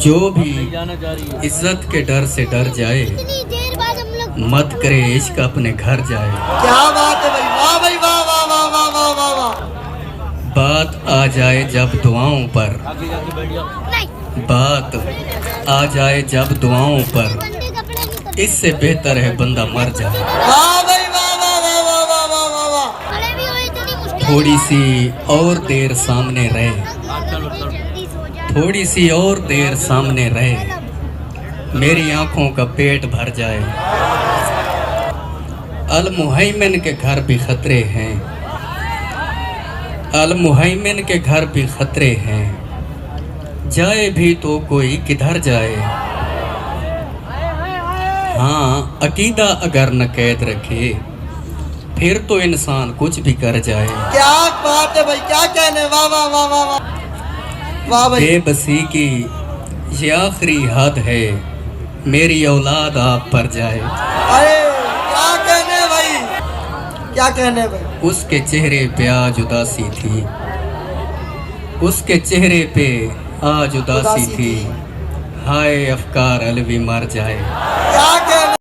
जो भी इज्जत के डर से डर जाए, मत करे इश्क अपने घर जाए। क्या बात है भाई, वाह भाई, वाह वाह वाह वाह वाह वाह वाह। बात आ जाए जब दुआओं पर, बात आ जाए जब दुआओं पर, इससे बेहतर है बंदा मर जाए। वाह भाई, वाह वाह वाह वाह वाह वाह वाह वाह। थोड़ी सी और देर सामने रहे, थोड़ी सी और देर सामने रहे, मेरी आंखों का पेट भर जाए। अल मुहैमिन के घर भी खतरे हैं, अल मुहैमिन के घर भी खतरे हैं, जाए भी तो कोई किधर जाए। हाँ, अकीदा अगर न कैद रखे, फिर तो इंसान कुछ भी कर जाए। क्या बात है भाई, क्या कहने, वाह वाह वाह वाह वाह वाह भाई। बेबसी की ये आखिरी हद है, मेरी औलाद आप पर जाए। अरे क्या कहने भाई, क्या कहने भाई। उसके चेहरे पे आज उदासी थी, उसके चेहरे पे आज उदासी थी, हाय अफकार अलवी मर जाए। क्या